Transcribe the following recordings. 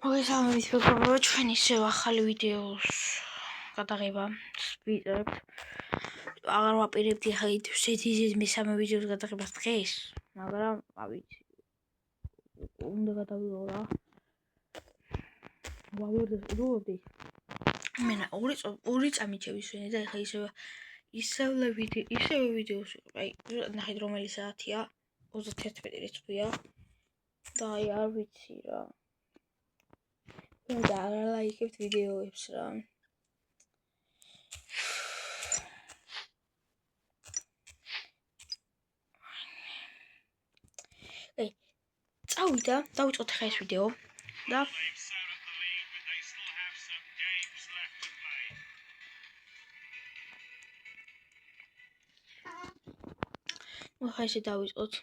მოგესალმებით მეგობრებო, ჩვენ ისევ ახალი ვიდეოს გადაღება ვიწყებთ. აღარ ვაპირებდი ახლა ისეთ მესამე ვიდეოს გადაღებას დღეს, მაგრამ ავიცი. უნდა გადავიღო რა. ვაუბრობდი. მენა ორი წამი შევისვენე და ახლა ისევ ვიდეოს აი ნახეთ რომელი საათია 31 რიცხვია და აი არ ვიცი რა. და არ ლაიქებთ ვიდეოებს რა. წავიდა, დავიწყოთ ახლა ეს ვიდეო და ახლა ესე დავიწყოთ.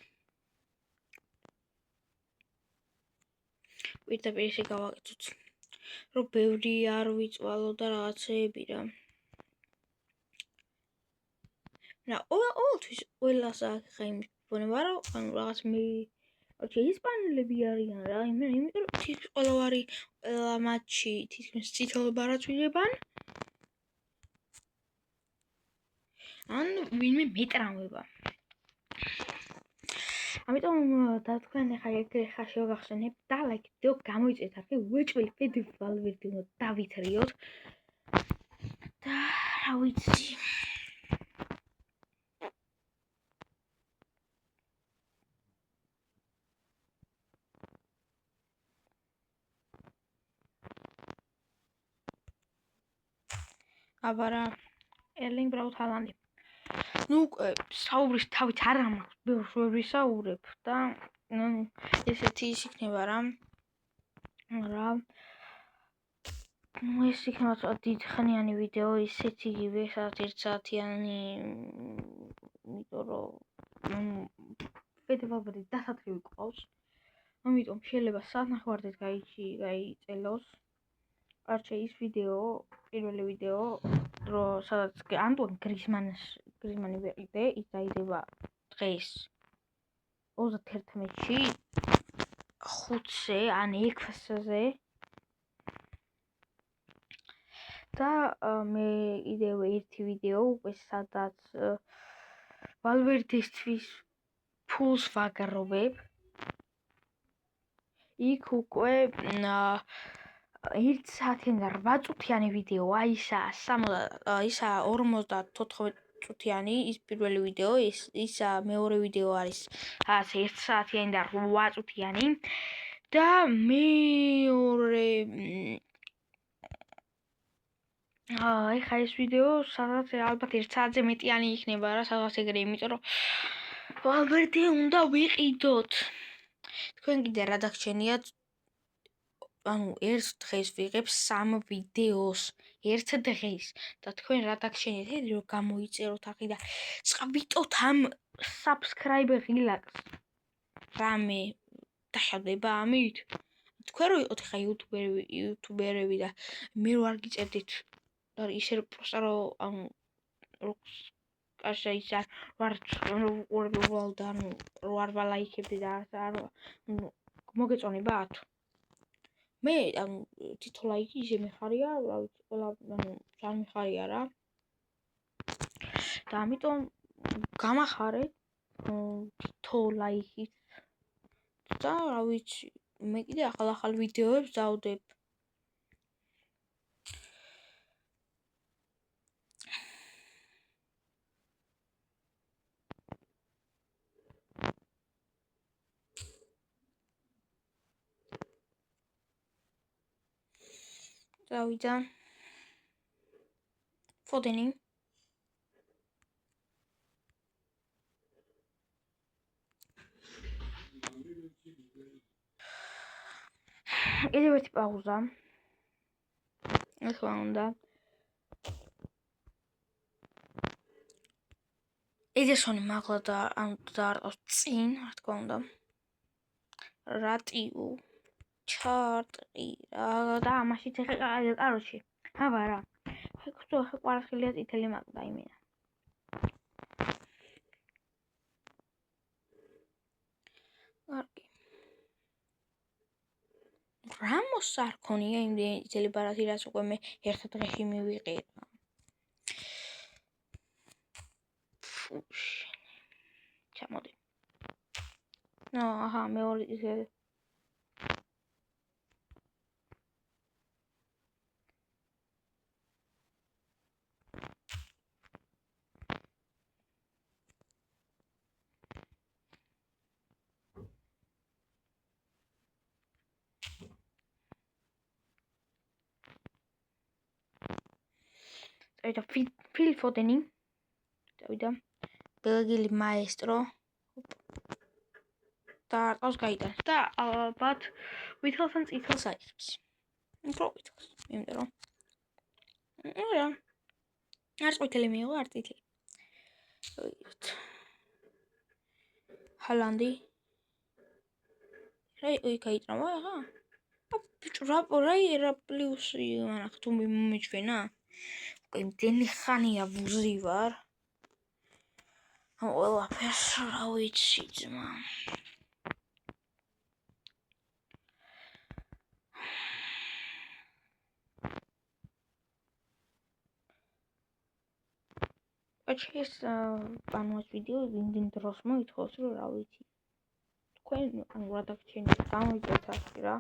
პირდაპირ ესე გავაკეთოთ. რომ ბევრი არ ვიწვალო და რაღაცეები რა. რა, ყოველთვის ყველას ახლა იმის ბონება რა, ანუ რაღაც ისპანელები არიან რა, იმიტომ თითქმის ყველა მატჩი თითქმის წითელობა რაც ვიღებან. ან ვინმე მეტრამება. ამიტომ და თქვენ ახლა შევგახსენებ და ლაიქ ვიდეო გამოიწვიეთ ახლა უეჭველი ფედი ვალვერდი უნდა დავითრიოთ და რა ვიცი აბა რა ერლინგ ბრაუტ ჰალანდი ну საუბრის თავით არ მაქვს ბევრს ვერ ვისაუბრებ და ესეთი ის იქნება რა ეს იქნება ცოტა დიდხნიანი ვიდეო ისეთ იგივე სადაც 1 საათიანი იმიტომ რომ ფედევალბედი დასათრივი ყავს ამიტომ შეიძლება საათნახევარდით გაიწელოს არჩე ის ვიდეო პირველი ვიდეო სადაც ანტუან გრიზმანი ვიყიდე ის დაიდება დღეს 31-ში 5-ზე ან 6-ზე და მე კიდევ ერთი ვიდეო უკვე სადაც ვალვერდისთვის ფულს ვაგროვებ იქ უკვე 1 საათიან და 8 წუთიანი ვიდეოა ისა 54 წუთიანი ის პირველი ვიდეო ისა მეორე ვიდეო არის 1 საათიანი და 8 წუთიანი და მეორე ეხა ეს ვიდეო სადაც ალბათ 1 საათზე მეტიანი იქნება რა სადაც ეგრე იმიტომ რომ ვალვერდი უნდა ვიყიდოთ თქვენ კიდე რა დაგჩენიათ ანუ ერთ დღეს ვიღებს 3 ვიდეოს ერთ დღეს და თქვენ რა დაგჩენიათ რომ გამოიწეროთ ახლა და წვიტოთ ამ subscribe ღილაკს რამე დაშავდება ამით თქვენ რო იყოთ ხა იუთუბერები და მე რო არ გიწერდით და ისე პროსტა რო ანუ როგორც კაშა ისა ვარ უყურებ უბრალოდ ანუ რო არ ვალაიქებდი და არ მოგეწონებათ მე ანუ თითო ლაიქი ისე მეხარია რა ვიცი ყველა ანუ ძალიან მეხარია რა და ამიტომ გამახარეთ თითო ლაიქით და რა ვიცი მე კიდე ახალ ვიდეოებს დავდებ დავიდა ფოდენი კიდევ ერთი პაუზა ახლა უნდა ედესონი მაღლა და ანუ დაარტყავს წინ რა თქმა უნდა რატიო ჩარტი და ამაშიც ახლა კაროჩი აბა რა ხე ყვარახილია წითელი მაგდა იმენა კარგი რამო ვიდეოს არ ქონია იმდენი წელი ბარათი, რაც უკვე მე ერთ დღეში მივიყირა. ჩამოდი. აჰა, მეორე ისე Phil Foden წავიდა ბელგიელი მაესტრო და ყავს გაიტანს და ალბათ ვითელთან წითელს აიღებს. უფრო ვითელს, იმიტომ რომ არ წითელი მიიღო, არ წითელი. ჰალანდი რაი გაიტრამა ახლა? ბიჭო რა ერა პლუსი მანახ თუ მომიჩვენა? იმდენი ხანია ვუზი ვარ. ყველაფერს რა ვიცი ძმა. ეს პანოას ვიდეო იმდენ დროს მოითხოვს რომ რა ვიცი. თქვენ ანუ რედაქციაში გამოვიდეთ ასე რა.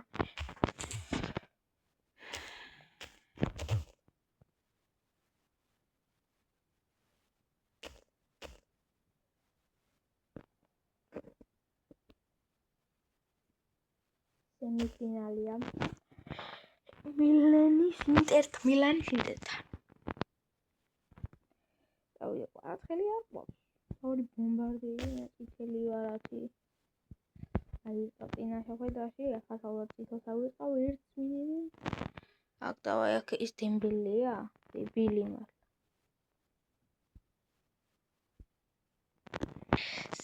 სემიფინალია მილანის ინტერთან. დავიდე კვარცხელი არ ყავს. ორი ბომბარდირი წითელი ვარათი. აი წინა შეხვედრაში ახლა თავად წითელს ავიყავ ერთს მინიმუმ. აქ დავა აქ ის დემბელეა, დებილი მართლა.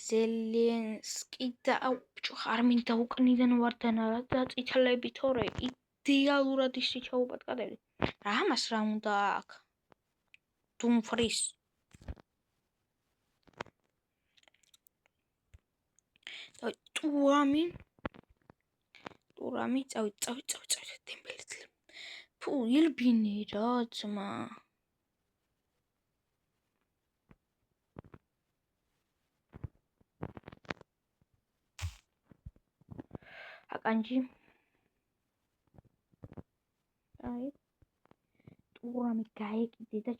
ზელენსკი და ბიჭო არ მინდა უკნიდან ვარდან არა და წითლები თორე იდეალურად ისე ჩაუპატკადები. რა ამას რა უნდა აქ? დუმფრის ტურამი წავი დემბელი ფუ ილბინე რა ძმა აკანჯი აი ტურამი გაეკიდე და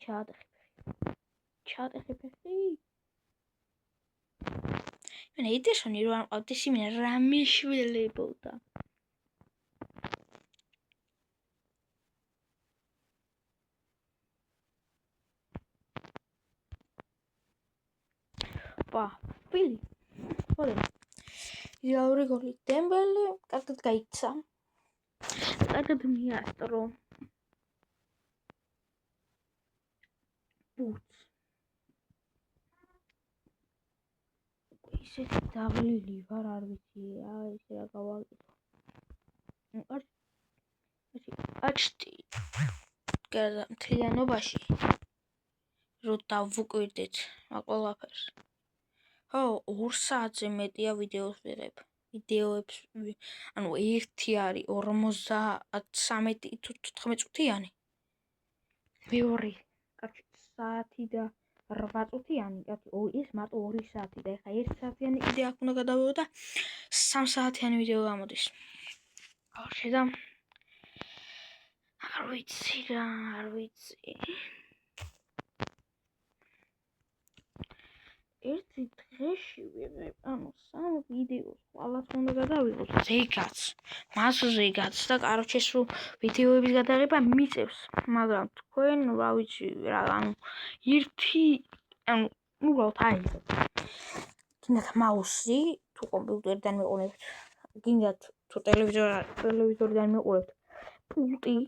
ჩაატეხე ფეხი მე ედერსონი რო არ მყავდეს იმენა რა მეშველებოდა Phil Foden იაური გოლი დემბელი კარგად გაიქცა კარგად მიასტრო ბუც ისეთი დავლილი ვარ არ ვიცი რა ისე რა გავაკეთო აჩტი გარდა მთლიანობაში რო დავუკვირდეთ ყველაფერს ხო 2 საათზე მეტია ვიდეოებს ანუ ერთი არის 53 თუ 14 წუთიანი მეორე კაცი საათი და 8 წუთიანი ის მარტო 2 საათი და ეხა 1 საათიანი კიდე აქ უნდა გადავიღო და 3 საათიანი ვიდეო გამოდის შედამ არ ვიცი ერთი დღეში ვიღებ ანუ 3 ვიდეოს ყველას უნდა გადავიღოთ ზეგაც და კაროჩე სულ ვიდეოების გადაღება მიწევს მაგრამ თქვენ რა ვიცი რა ანუ ერთი ანუ უბრალოდ აიღეთ გინდათ მაუსი თუ კომპიუტერიდან მიყურებთ გინდათ თუ ტელევიზორიდან მიყურებთ პულტი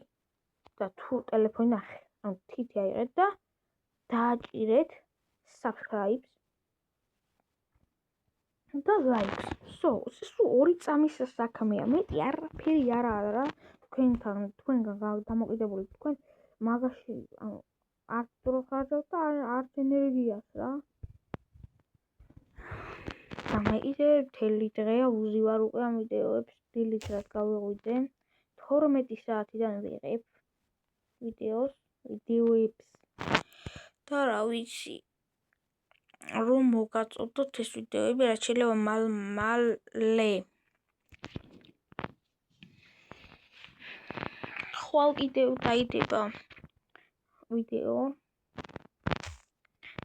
და თუ ტელეფონი ნახე ანუ თითი აიღეთ და დააჭირეთ subscribe და likes. სულ 2 წამის საქმეა. მეტი არაფერი არ არა. თქვენგან დამოკიდებული თქვენ მაგაში ანუ არ დრო ხარჯავთ და არ ენერგიას რა. და მე ისე მთელი დღეა უზი ვარ უკვე ამ ვიდეოებს დილით რაც გავიღვიძე. 12 საათიდან ვიღებ ვიდეოებს და რა ვიცი რომ მოგაწოდოთ ეს ვიდეოები რაც შეიძლება მალე ხვალ კიდევ დაიდება ვიდეო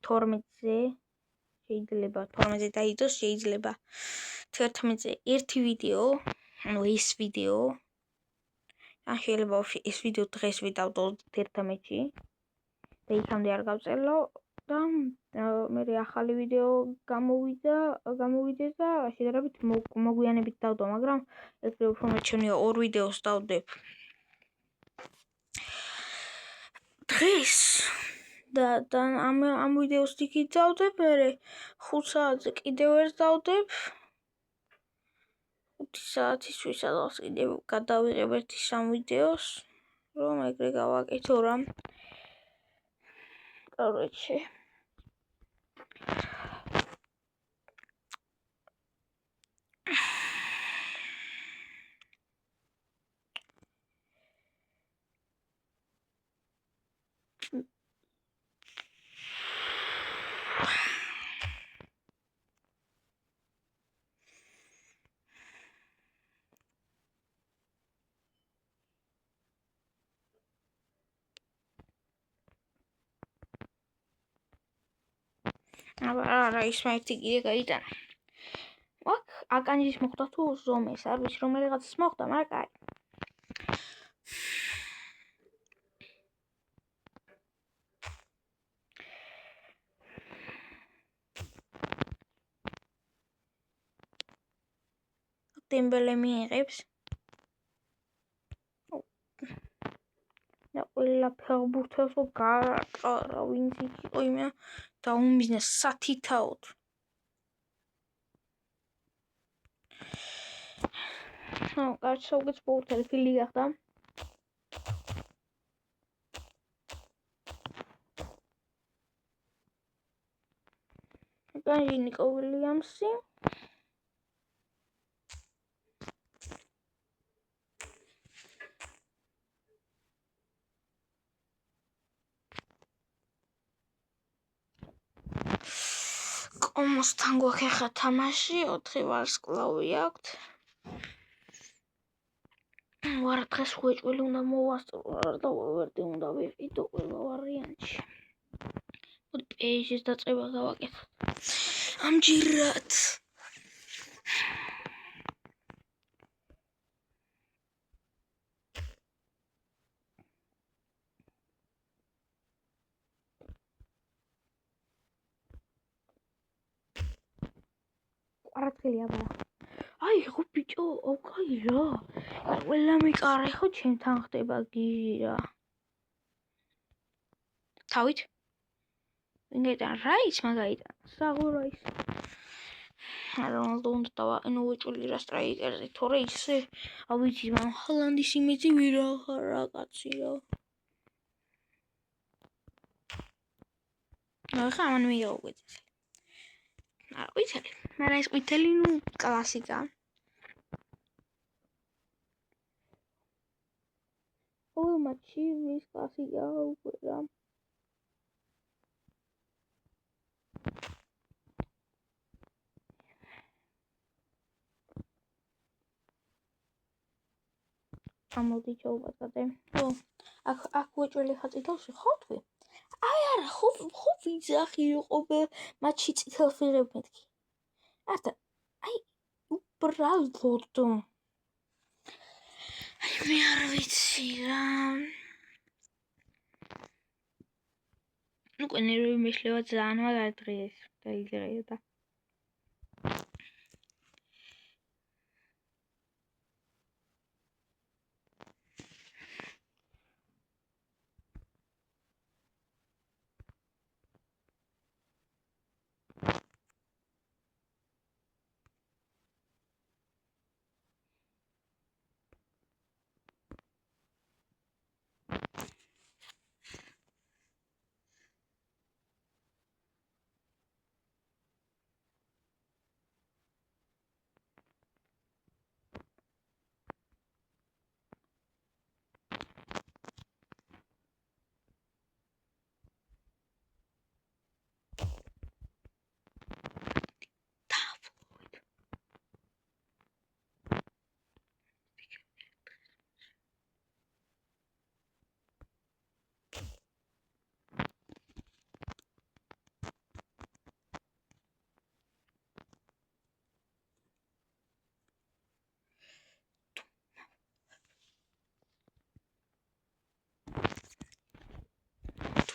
12-ზე შეიძლება 12-ზე დაიდოს შეიძლება 11-ზე ერთი ვიდეო ანუ ეს ვიდეო ან შეიძლება ეს ვიდეო დღეს ვიდავდო 11-ში და იქამდე არ გავწერლო და მე ახალი ვიდეო გამოვიდე და შედარებით მოგვიანებით დავდო, მაგრამ ეგრევე უფრო მეჩვენია 2 ვიდეოს დავდებ დღეს და ამ ვიდეოს იქით დავდებ, მე 5 საათზე კიდევ ერთ დავდებ 5 საათის ვისადავს კიდევ გადავიღებ ერთი 3 ვიდეოს რომ ეგრე გავაკეთო რამ короче არა ის მაერთი კიდე გაიტანა აქ აკანჯის მოხდა თუ ზომეს არ ვიცი რომ რაღაცას მოხდა მაგრამ კაი ტემბელე მიიღებს და ყველა ფეხბურთელს გააყარა ვინც იყო იმენა დაუმიზნა სათითაოდ კარჩ საუგეც ფეხბურთელი ფილი გახდა განჯი ნიკო ვილიამსი კომოსთან გვაქვს ახლა თამაში 4 ვარსკვლავი აქვთ ვარ დღეს ხუეჭველი უნდა მოვასწრო და ვერდი უნდა ვიყიდო ყველა ვარიანტში მოდი პეიჟის დაწყება გავაკეთოთ ამჯერად არაფერი აბა აი ხო ბიჭო ოკაი რა ყველა მიყარე ხო ჩემთან ხდება გიჟი რა თავით ვინ გაიტანა რაიც მაგაიტანა საღურაის რონალდო უნდა დავაყენო უეჭველი რა სტრაიკერზე თორე ისე ავიცი მან ჰოლანდის იმედი ვირაღარ რა კაცი რა ახლა მან მიიღო გვეწეს არა ვიცი მაგრამ ეს ყვითელი ნუ კლასიკა ყოველ მატჩი ვის კლასიკა უკვე რა ამოდი ჩაუბატე აქ უეჭველი ხაწი თავში ხოთვი აი არა ხო ვიძახი ყოველ მატჩი წითელს ვიღებ მეთქი არა აი უბრალოდ აი მე არ ვიცი რა უკვე ნერვები მეშლება ძალიან მაგარი დღეს დაიძრეა და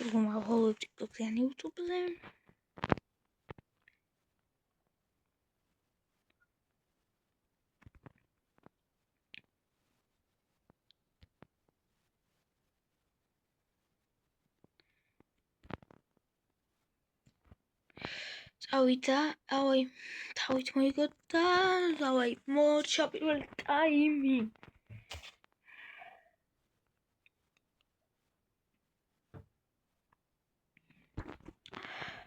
შეგუმაღლებ TikTok-ზე ან YouTube-ზე. წავიდა, ავай, თავით მოიგოთ და ავай, მოჩა პირველი ტაიმი.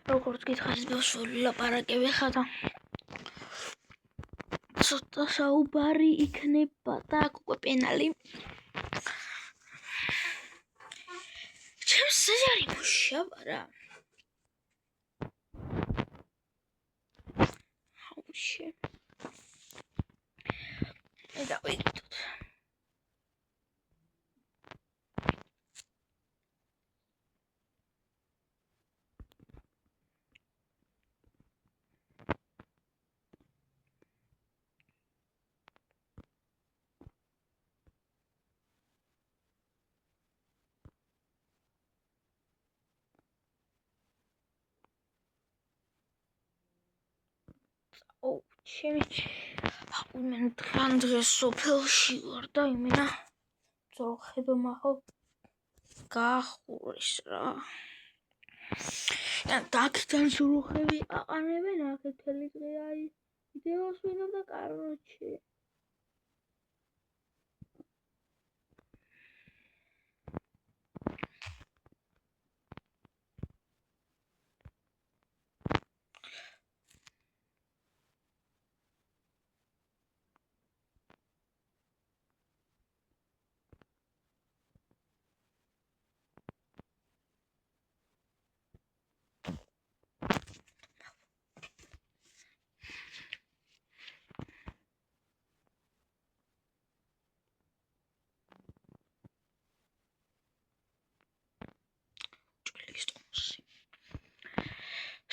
როგორც გითხარით, ბავშვი ლაპარაკები ხა და ცოტა საუბარი იქნება და აქ უკვე პენალი. ჩემს ზარი მოშავა რა. აუში. და ვიგდოთ. ჩემი იმენ დღეს სოფელში ვარ და იმენა ძოხებმა ხო გახურეს რა. აქედან სურუხები აყანებენ, აქეთ თელი დღე აი ვიდეოს ვინებ და კაროჩე.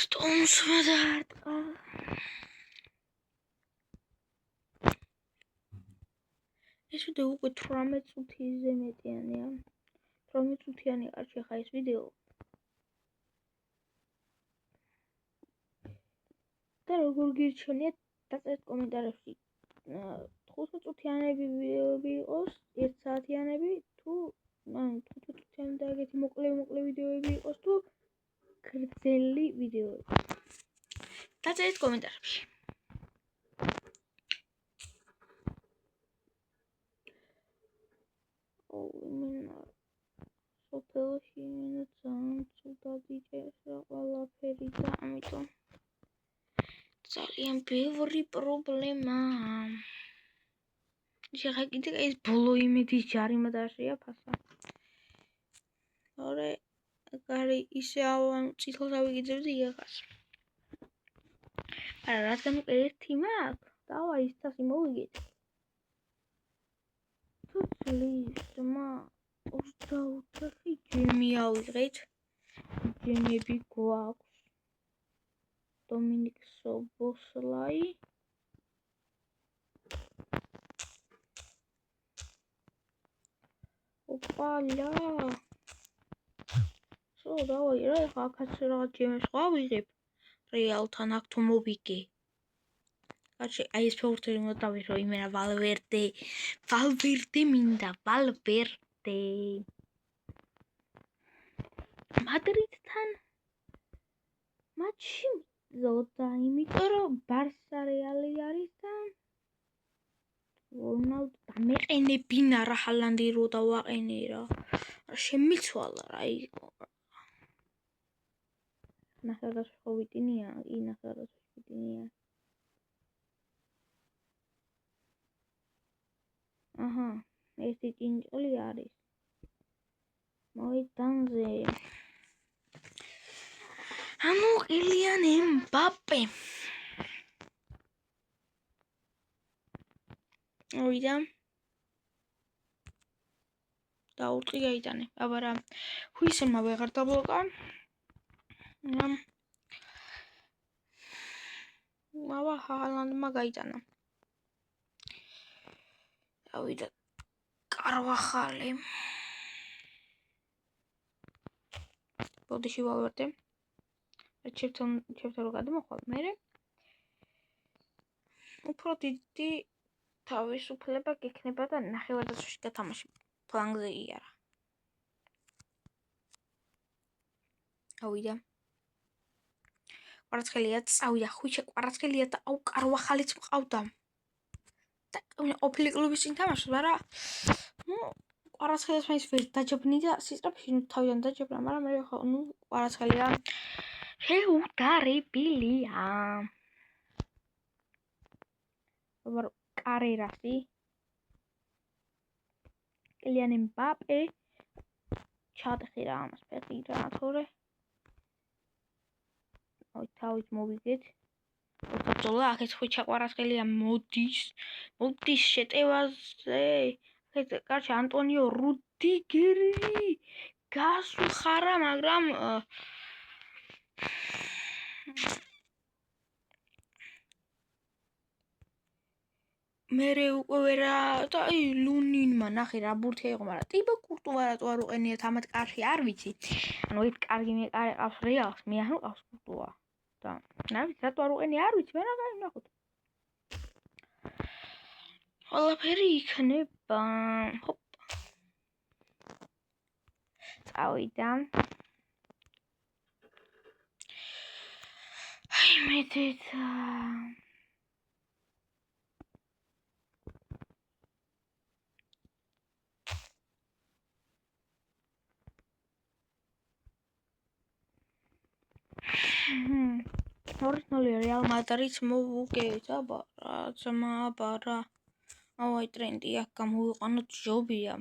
სტონს მადარტყა. ეს ვიდეო უკვე 18 წუთიზე მეტიანია. 18 წუთიანი არ შეხა ეს ვიდეო. და როგორ გირჩენიათ დაწერთ კომენტარებში. 15 წუთიანები ვიდეოები იყოს, 1 საათიანები თუ 15 წუთიანი და ეგეთი მოკლე ვიდეოები იყოს თუ გრძელი ვიდეოები. დაწერთ კომენტარებში. იმენა სოფელში იმენა ძალიან ცუდად იჭერს რა ყველაფერი და ამიტომ ძალიან ბევრი პრობლემა. შეხა კიდე ეს ბოლო იმედის ჯარიმა და შეაფასა. ორე გარი ისე ავან წითელსავი გიძებდი იღას. არა რადგან უკვე ერთი მაქვს, დავა ის თასი მოვიგეთ. თუცლის მა 24 ჯემი ავიღეთ. ჯემები გვაქვს. დომინიკ სობოსლაი. ოპალა. დავაი რა ხა აქაც რაღაც ჯემებს ვავიღებ. რეალთან აქ თუ მოვიგე. კაცი აი ეს ფორტერი მოდავიღო იმენა ვალვერდე მინდა ვალვერდე. მადრიდთან მატჩი ზოდა, იმიტომ რომ ბარსა რეალი არის და რონალდო დამეყენებინა რა ჰალანდი რო დავაყენე რა. შემიცვალა რა იყო. ნახევარს ხოვიტინია, ნახევარს ხოვიტინია. აჰა, ერთი ჭინჭელი არის. მოიტანზე. ანუ კილიან ემბაპე. ოიდა. დაურტყი გაიტანე. აბარა, ჰუისემა ვეღარ დაბლოკა. მავა ჰალანდმა გაიტანა. დავიდა კარვახალე. ბოდიში ვალვერტე. ჩემთან რო გადმოხვალ, მერე უფრო დიდი თავისუფლება გექნება და ნახევარდაცვაში გათამაში ფლანგზე იარა. ავიდა. კვარაცხელია წავიდა, ხუჩე კვარაცხელია და აუ კარვახალიც მყავდა. და ყოფილი კლუბის წინ თამაშობს, მაგრამ კვარაცხელიას მაინც ვერ დაჯებნი და სისწრაფეში თავიდან დაჯებნა, მაგრამ მე ხო კვარაცხელია შეუდარებელია. aber Carrerasi Kylian Mbappé ჩადხირა ამას ფეხი რა თორე ой თავით მოვიგეთ ოთაბძოლა აქეთ ხუჩა კვარაცხელია მოდის შეტევაზე აქეთ კარჩა ანტონიო რუდიგერი გასუხარა მაგრამ მერე უკვე ვერა და ლუნინმა ნახე რა ბურთი იყო, მაგრამ ტიბო კურტუა რატო არ უყენია თამად კარში არ ვიცი. ანუ ეს კარგი მეყარე ყავს რეალს, მე არ ყავს კურტუა. და არ ვიცი რატო არ უყენია არ ვიცი, მაგრამ ნახოთ. ყველაფერი იქნება. ჰოპ. წავიდა. აი მეთეთ ორიგინალი რეალ მადრიდს მოვუგეთა ბარა აი ტრენდი აქ გამოვიყვანოთ ჯობია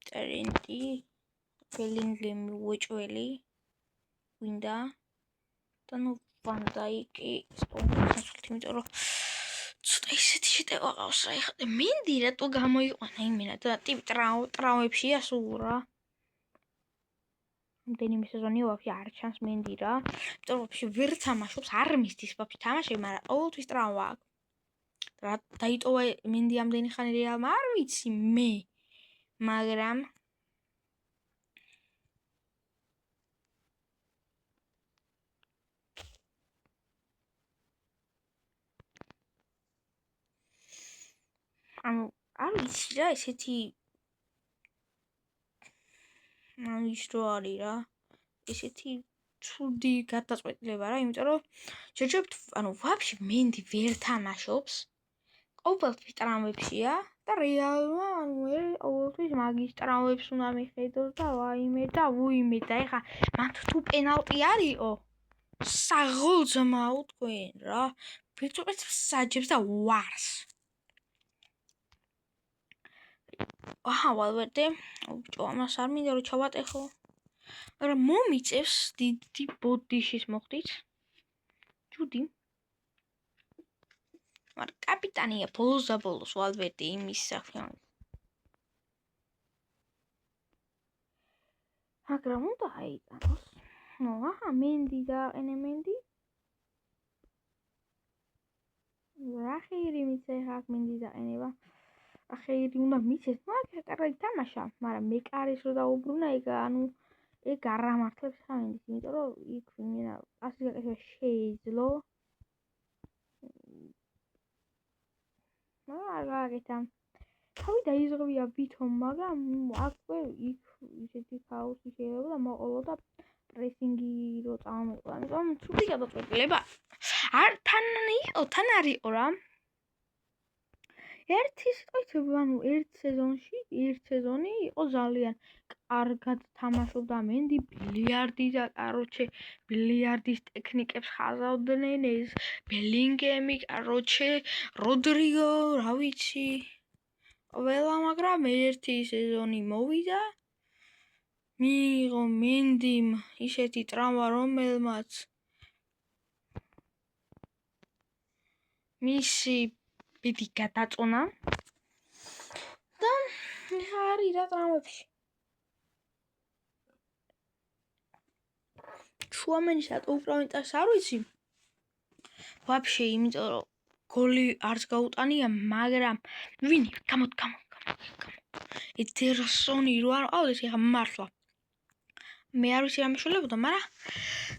ტრენდი ბელინგემი უეჭველი გვინდა და ნუ ვანდაიკი სპონსორს იმიტომ რომ ცოტა ისეთი შეტევა ყავს რა ეხლა მინდი რატო გამოიყვანა იმენა და ტიპ ტრავმებშია სულ რა რამდენიმე სეზონი ვაფშე არ ჩანს მინდი რა იმიტომ რომ ვაფშე ვერ თამაშობს არ მისდის ვაფშე თამაში მაგრამ ყოველთვის ტრავმა აქვს რა დაიტოვა მინდი ამდენი ხანი რეალმა არ ვიცი მე მაგრამ ანუ არ ვიცი რა ესეთი ანუ ის რო არის რა ესეთი ცუდი გადაწყვეტილება რა იმიტომ რომ ჯერჯერობით ანუ ვაფშე მენდი ვერ თამაშობს ყოველთვის ტრამვებშია და რეალმა ანუ მე ყოველთვის მაგის ტრამვებს უნდა მიხედოს და ვაიმე და უიმე და ეხა მან თუ პენალტი არისო საღოლძმა უთქვენ რა ვიწუყეთ საჯებს და ვარს აჰა ვალვერტე ბიჭო ამას არ მინდა რომ ჩავატეხო მაგრამ მომიწევს დიდი ბოდიშის მოხდით ჯუდი მაგრამ კაპიტანია ბოლოს და ბოლოს ვალვერტე იმის საფრანგ მაგრამ უნდა აიტანოს ნუ აჰა მენდი და ენემენდი რახირი მიცე ხარ მენდი და ენება ახირი უნდა მიცეს მაგრამ კარგი თამაშა მაგრამ მეკარის რო დაუბრუნა ეგ ანუ ეგ არ ამართლებს ხამენდის იმიტომ რომ იქ ვინა ასე გაკეთება შეეძლო აგაკეთა თავი დაიზღვია ვითომ მაგრამ აქვე იქ ისეთი ქაოსი შეიძლება და მოყოლოდა პრესინგი რო წამოიყვა ამიტომ ცუდი გადაწყვეტილება არ თან არ იყო რა ერთი სიტყვით ანუ ერთ სეზონი იყო ძალიან კარგად თამაშობდა მენდი ბილიარდი და კაროჩე ბილიარდის ტექნიკებს ხაზავდნენ ეს ბელინგემი კაროჩე როდრიგო რა ვიცი ყველა მაგრამ ერთი სეზონი მოვიდა მიიღო მენდიმ ისეთი ტრავმა რომელმაც მისი ბიდი გადაწონა და არის რა ტრამვებში შუამენის რატო უკრავენ არ ვიცი ვაფშე იმიტომ რომ გოლი არც გაუტანია მაგრამ ვინი გამო ედერსონი რო არ ყავდეს ეხა მართლა მე არ ვიცი რა მიშველებოდა, მაგრამ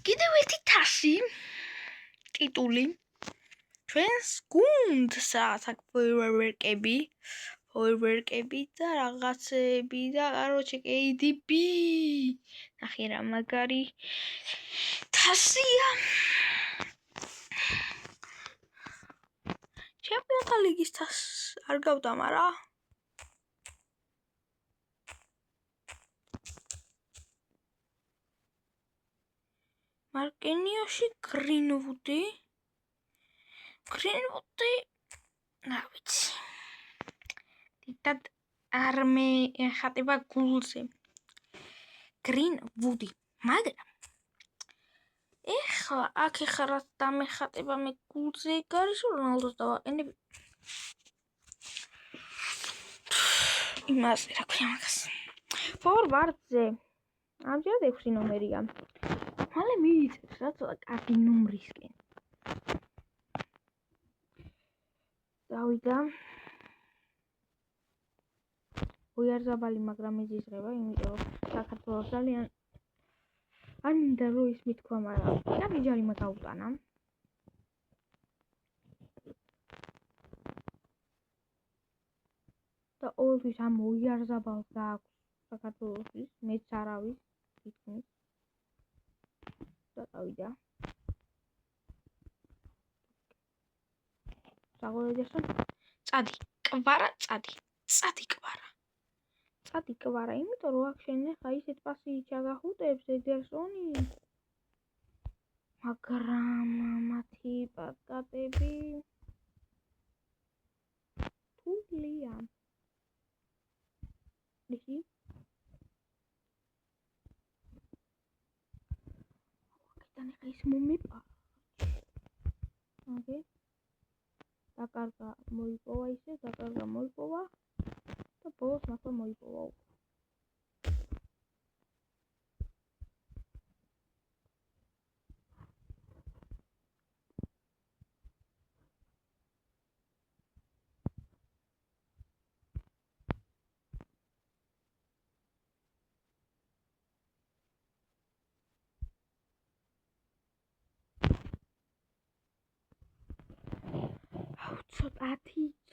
კიდევ ერთი თასი ტიტული ჩვენს გუნდსაც აქ ფოიერვერკები და რაღაცები და კაროჩე KDB ნახე რა მაგარი თასია ჩემპიონთა ლიგის თასს არ გავდა მაგრამ მარკენიოში გრინვუდი რა ვიცი დიდად არ მე ეხატება გულზე გრინვუდი მაგრამ ეხლა აქ რა დამეხატება მე გულზე გარის რონალდოს დავაყენებ იმას რა ქვია მაგას ფორვარდზე ამჯერად 6 ნომერია მალე მიიწევს რა ცოტა კარგი ნომრისკენ დავიდა უიარზაბალი მაგრამ იზიზღება იმიტომ საქართველოს ძალიან არ მინდა რომ ის მithქვა მაგრამ კარგი ჯარიმა გაუტანა და ყოველთვის ამ უიარზაბალს გააქვს საქართველოსთვის მეც არავის თითქმის და დავიდა საგოლედესონ წადი კვარა იმიტომ რომ აქ შენ ხა ისეთ პასი ჩაგახუტებს ედერსონი მაგრამ მათი პატკატები თულია ისი აქედან ხა ის მომეპა ოკეი დაკარგა მოიპოვა და ბოლოს მართლა მოიპოვა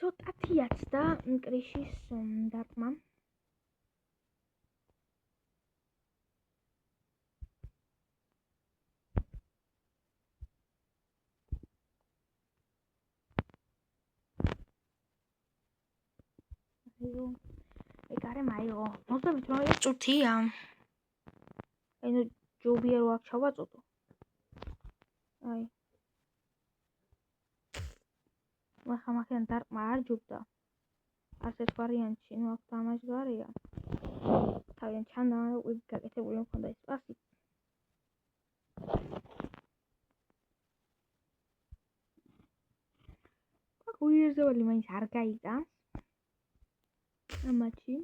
ცოტათიაც და კრიშის დარტყმა ეგარე მაიღო 28 წუთია ანუ ჯობია რომ აქ ჩავაწოდო აი მახან დარტყმა არ ჯობდა ასეთ ვარიანტში ნუ აქ დამაჟგარია თავიდან ჩანდა უკვე გაკეთებული მქონდა ეს პასი აქ უიარზაბალი მაინც არ გაიტანს ამ მატჩში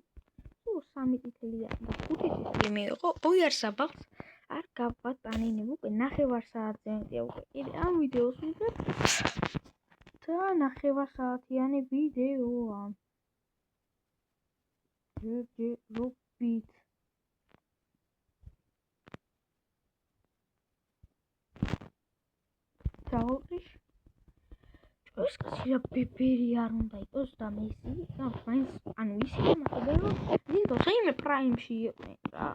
თუ 3 წითელია და 5 წითელი მიიღო უიარზაბალს არ გავატანინებ უკვე 9 საათზე მეტია უკვე კიდე ამ ვიდეოს ვიღებ და 9 საათიანი ვიდეოა ჯერჯერობით ჩაუყრიშ ეს კაცი რა ბებერი არ უნდა იყოს და მესი მაინც ანუ ისე მახდება რომ ზინდო საიმე პრაიმში იყვნენ რა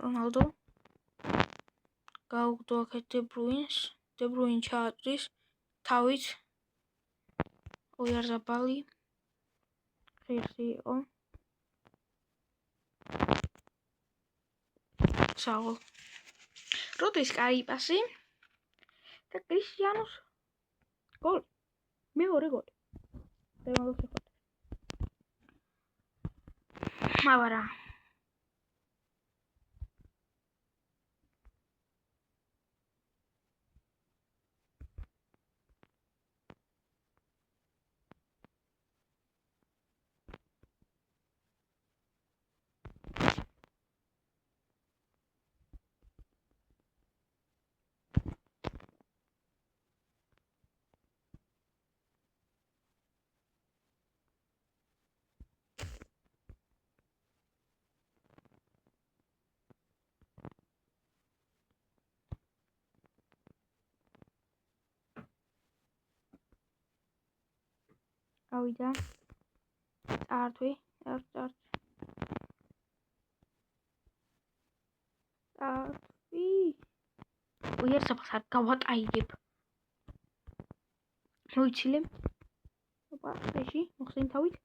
რონალდო გაუგდო აქეთ დებრუინ ჩაატრის თავით უიარზაბალი ღირსი იყო საღოლ როდის კარი პასი და კრიშიანოს გოლი მეორე გოლი რონალდოს ეხოთებს მავარა ავიდა. წართვი. უიერსაფას არ გავატაიგებ. მოიცილე. ოპა, ეში, მოხსენ თავით.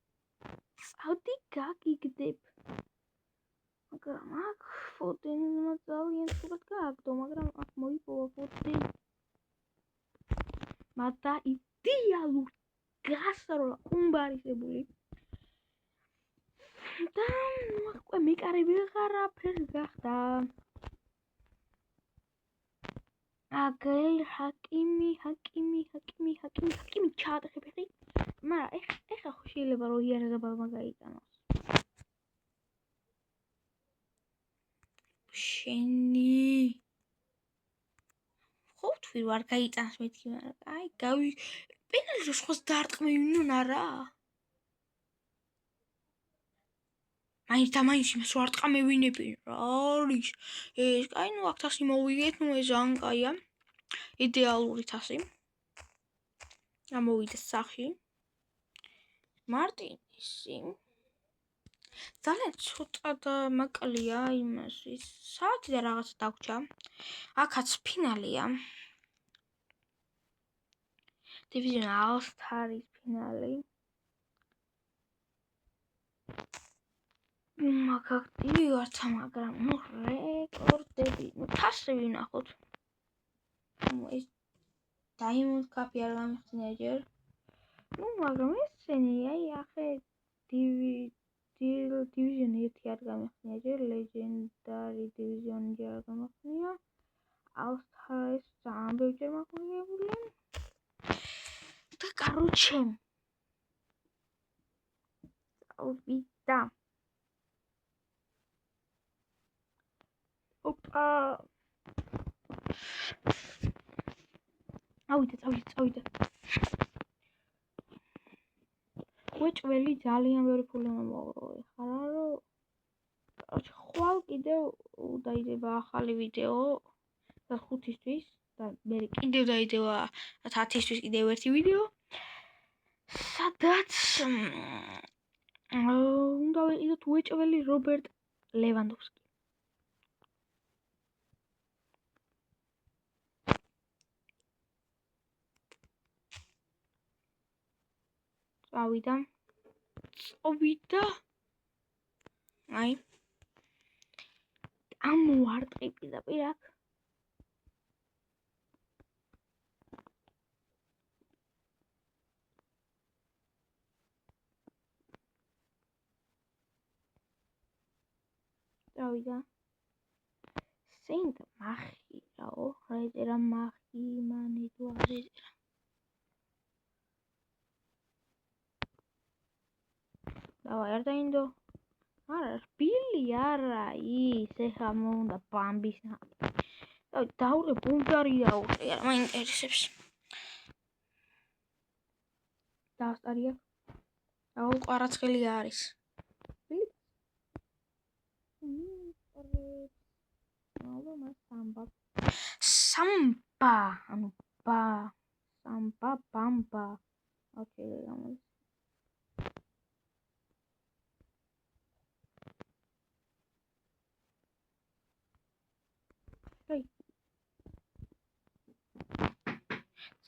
წავდი გაგიგდებ. მაგრამ აქ ფოდენმა ძალიან სულად გააგდო, მაგრამ აქ მოიპოვა ფოდენ. მადა იდეალურ გასროლა უმბარისებული. და უკვე მეკარები აღარაფერს გახდა. აგელ ჰაკიმი ჩაატეხები. მაგრამ ეხა ხო შეიძლება რომ იარაღებმა გაიტანოს. შენი ხო თუ არ გაიტანს მეთქი, მაგრამ აი გავი პენალს ხოს დაარტყმევინონ არა? მაინც იმას რო არტყმევინებინ რა არის? ეს კაი ნუ აქ თასი მოვიგეთ, ნუ ეს ძალიან კაია. იდეალური თასი. გამოვიდა სახში. მარტინესი ძალიან ცოტა და მაკლია იმას ის საათი და რაღაცა დაგვრჩა. აქაც ფინალია. Division All-Stars ფინალი. მაგაქტივი ვართ, მაგრამ ნუ რეკორდები, ნუ თასები ვნახოთ. ეს Diamond Cup-ი არ გამიხსენია ჯერ. ნუ მაგრამ ესენი, აი ახე Division 1 არ გამიხსენია ჯერ, Legendary Division ჯერ არ გამიხსენია. All-Stars ძალიან ბევრჯერ მაყურებული. და короче ავიდა. ოპა. ავიდა. უეჭველი ძალიან ბევრი ფული მომაურო. ეხლა რომ короче ხვალ კიდევ დაიდება ახალი ვიდეო და 5-ისთვის და მე კიდევ დაიდება 10-ისთვის კიდევ ერთი ვიდეო. სადაც უნდა ვიყიდოთ უეჭველი რობერტ ლევანდოვსკი. წავიდა. აი. ამოვარტყი პირდაპირ აქ. წავიდა. სენთ მახირაო, რაიწერა მახი მანიდო აღეწერა. დავაი არ დაინდო. არა, რბილი არა ის, ეხა მომდა ბამბის ნაპი. დაურე ბულგარია უყი, არ მაინტერესებს. დაასტარია. აუ, ყვარაცხელი არის. სამბა, ანუ ბა, სამბა, ბამბა. ოკეი, გამოდის.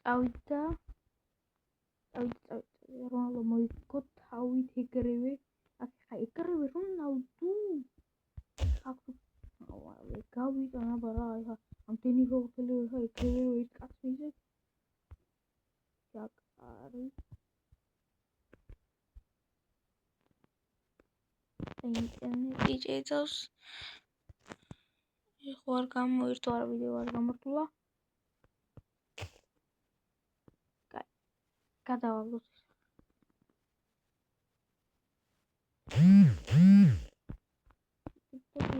წავიდა. რონალდო მოიგო თავით ეგრევე. ახლა ეგრევე რონალდო. გავიტანა ბარა, ახლა ამდენი გოლები ახლა ეგრევე ერთ კაცს მიზეთ. საკარი. ინტერნეტი ჭეწავს. ეხლა არ გამოირთვა რა ვიდეო არ გამართულა. გადავავლოთ.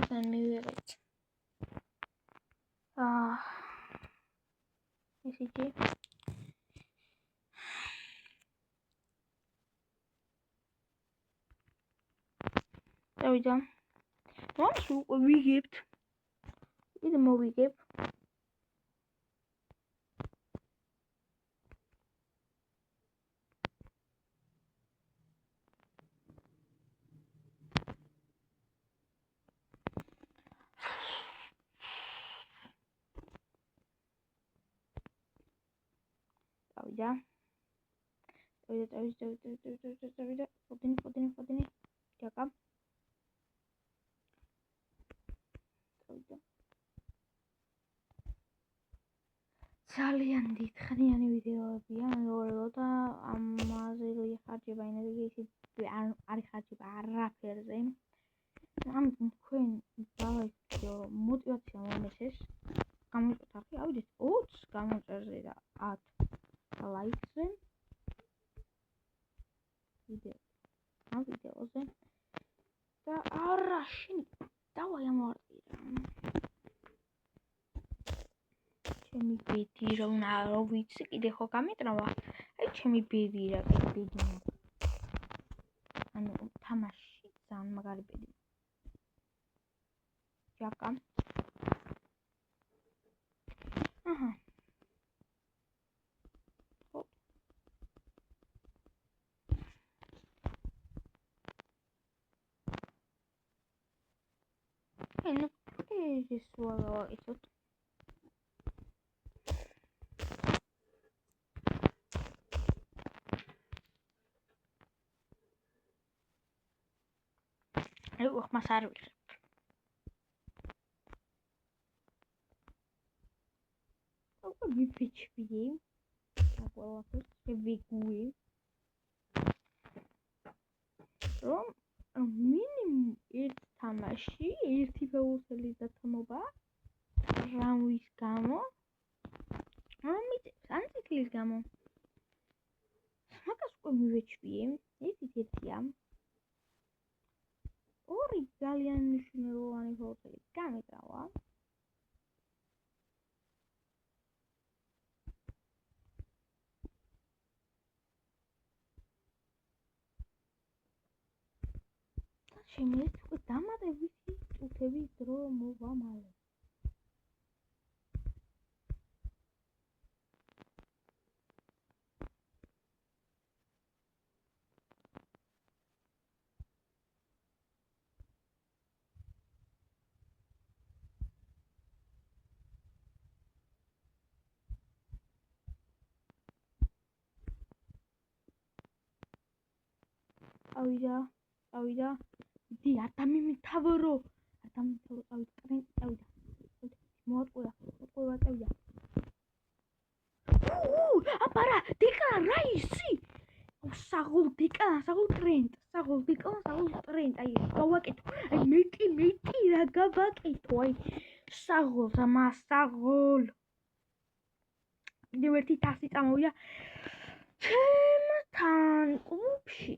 ისენ მივიღეთ. ისეთი. დავიდა. მას უკვე ვიგებთ. კიდე მოვიგებ. წავიდა. Ფოდინი. ჯაკა. წავიდა. ძალიან დიდხნიანი ვიდეოებია, მეორე და ამაზე რო იხარჯება ენერგია ისიც არ იხარჯება არაფერზე. ამიტომ თქვენ დავაიქცეო რომ мотивация მომეცეს. გამოიწოთ არხი, ავიდეთ 20 გამოწერზე და 10 ლაიქზე. ამ ვიდეოზე და არა შენ დავაი ამოვარტყირა. ჩემი ბედი რო ვიცი კიდე ხო გამეტრავა. აი ჩემი ბედი რა ბედი. ანუ თამაში ძალიან მაგარი ბედი. ჯაკა. აჰა. ну здесь вала и тут ох მასარ ვიღებ ოკ ვიფიჩბი აკვალაფერს ვიგუი რომ მინიმუმ ერთ თამაში ერთი ფეულსელი დათმობა რამის გამო ამიტებს ან ციკლის გამო მაგას უკვე მივეჩვიე ერთია ორი ძალიან მნიშვნელოვანი ფეულსელი გამეკრავა შემიძლია დამატებითი წუთების დრო მოვამალე. ავიდა დი ადამიმთავრო ავიდა მოატყუა წავიდა აპარა დიკა რაისი საღოლ ტრენტ აი გავაკეთო აი მეტი რა გავაკეთო აი საღოლ კიდევ ერთი თასი წამოვიდა ჩემთან კლუბში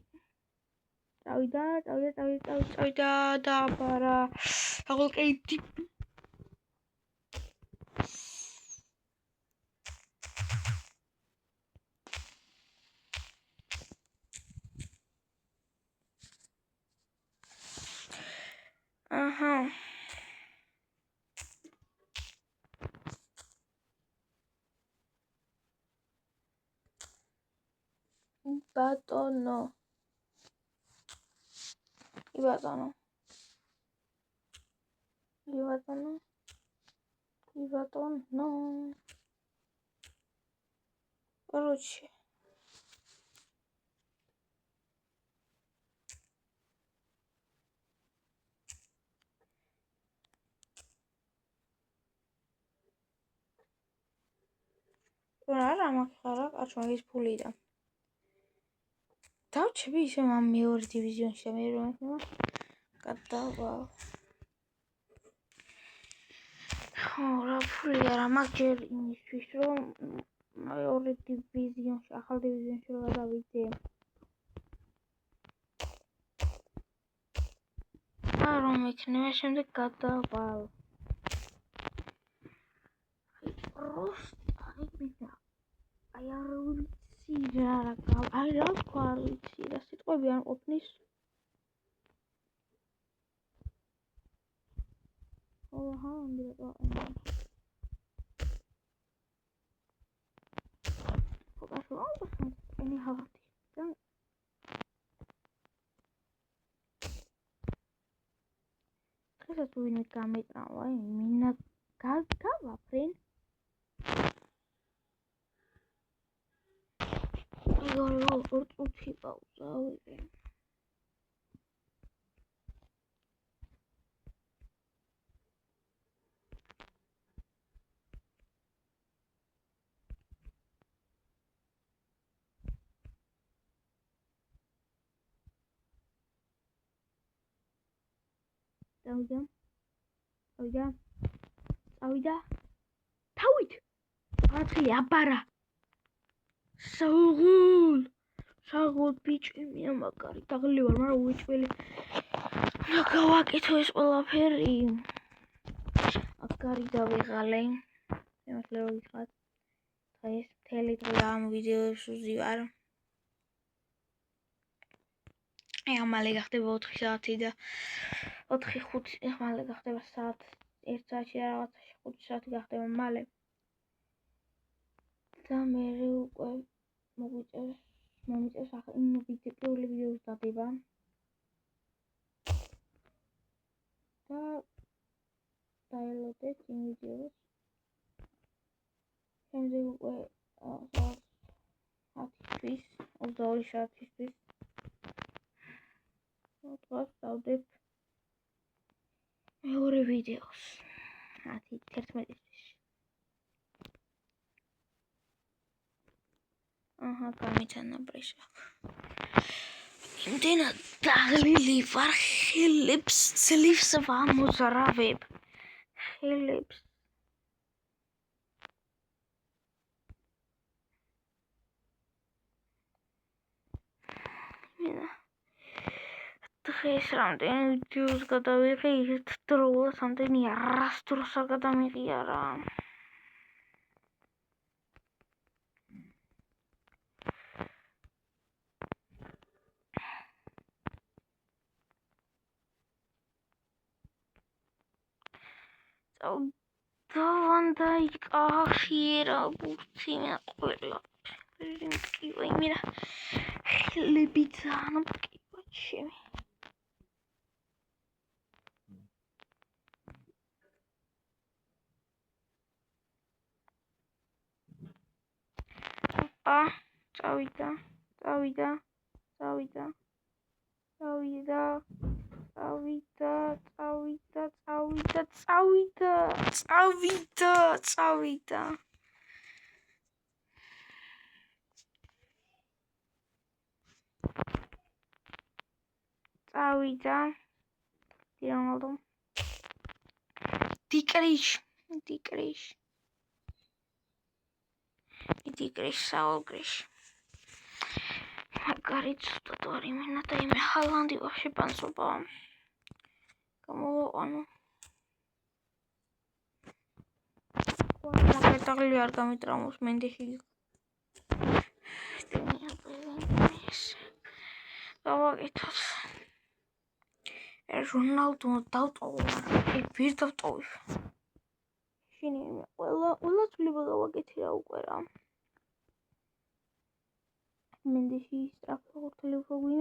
წავიდა და აბარა საღოლკეითი აჰა ბატონო короче რა მაგხარა კაცმაგის ფული და დავჩები ისე ამ მეორე დივიზიონში და მე რომ იქნება გადავალ ხო რა ფული არა მაგ ჯერ იმისთვის რომ მეორე დივიზიონში ახალ დივიზიონში რომ გადავიდე და რომ იქნება შემდეგ გადავალ პროსტა მიდა აი არ ვიცი რა აი რა თქვა არ ვიცი რა სიტყვები არ ყოფნის ოჰა ამდენად ფოკუსო any havati და დღესაც ვინმე გამეკრავა მინა გავაფრენ როგორ წუთი პაუზა ვიღე. წავიდა. თავით. არაფერი აბარა. საღოლ ბიჭი მე მაგარი დაღლილი ვარ, მაგრამ უიჭველი. უნდა გავაკეთო ეს ყველაფერი. მაგარი დავიღალე. შემიძლია რომ გითხრათ. დღეს მთელი დღე ამ ვიდეოებს ვზივარ. მალე გახდება 4 საათი და 4-5 მალე გახდება საათ 1 საათში რაღაცაში 5 საათი გახდება მალე და მე უკვე მომიწევს ახლა პირველი ვიდეოს დადება და დაელოდეთ იმ ვიდეოს შემდეგ უკვე 10-თვის 22 საათისთვის დღეს დავდებ მეორე ვიდეოს 10-11-თვის გამიტანა ბრეშა იმდენად დაღლილი ვარ ხელებს ძლივს ვამოძრავებ ხელებს დღეს რამდენი ვიდეოს გადავიღე ერთდროულად რამდენი არასდროს არ გადამიღიარა დავანდაიკახიერა ბურთი მე ყველაფერი მკივა იმენა ხელები ძალიან მკივა ჩემი წავიდა დირონალდო დიკრიშ საოლგრიშ მაგარი ცუდად ვარ იმენა და იმე ჰალანდი ვაფშე პანსობა გამოვაყანო მაგარი დაღლილი არ გამიტრამოს მენდეში გავაკეთოთ რონალდო დავტოვო ვერ დავტოვებ შენი ყველა ცვლილება გავაკეთე რა უკვე რა მენდეში სტრაფად ტელეფონი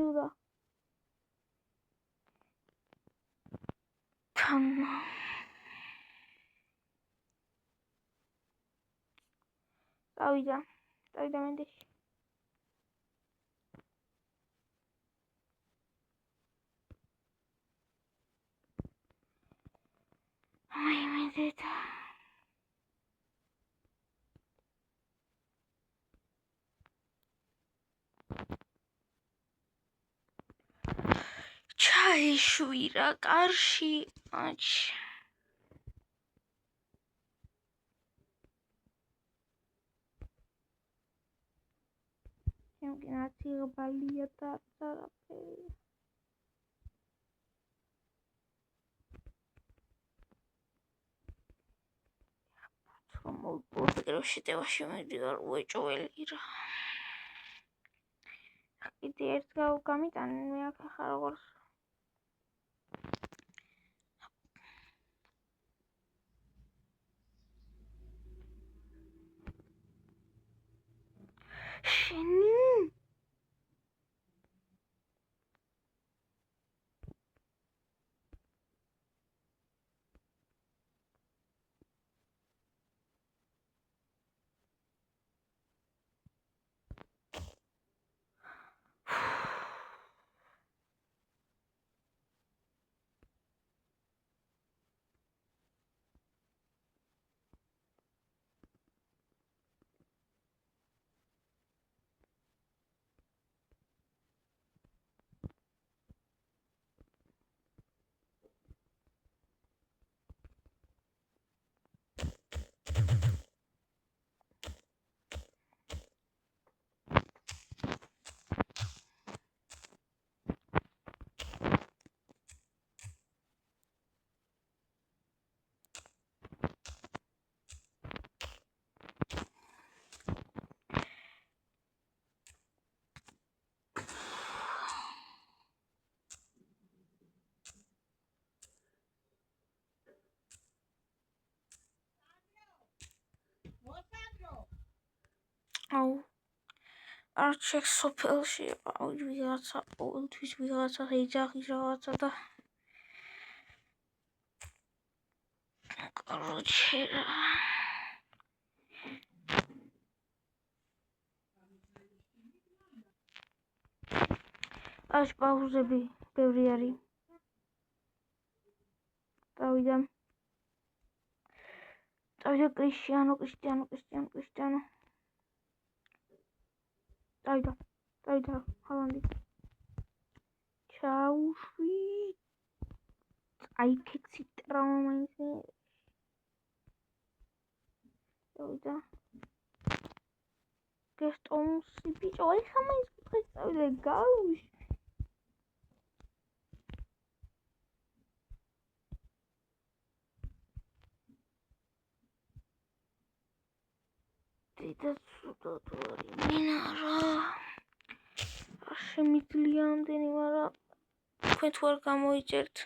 წავიდა მენდეში მენდეთა ჩაეშვირა კარში ჩემკინაცი ღბალია და არაფერი მოლპოლფიკრო შეტევაში მედივარ უეჭველი რა კიდე ერთ გამიტანე მე ახლა როგორც შენი არჩექ სოფელში ვიღაცა ყოველთვის ვიღაცა ეძახის რაღაცა და короче აშ პაუზები ბევრი არის დავიდა კრიშტიანო დავიდა ჰოლანდი ჩაუშვი აი კეცი ტრაუმა ისე დავიდა გესტონსი ბიჭო აი ხამა ის კუთხეს წავიდე გავიშვი და სუდორი მინარა შემიძლია ამდენი მაგრამ თქვენ თუ არ გამოიჭერთ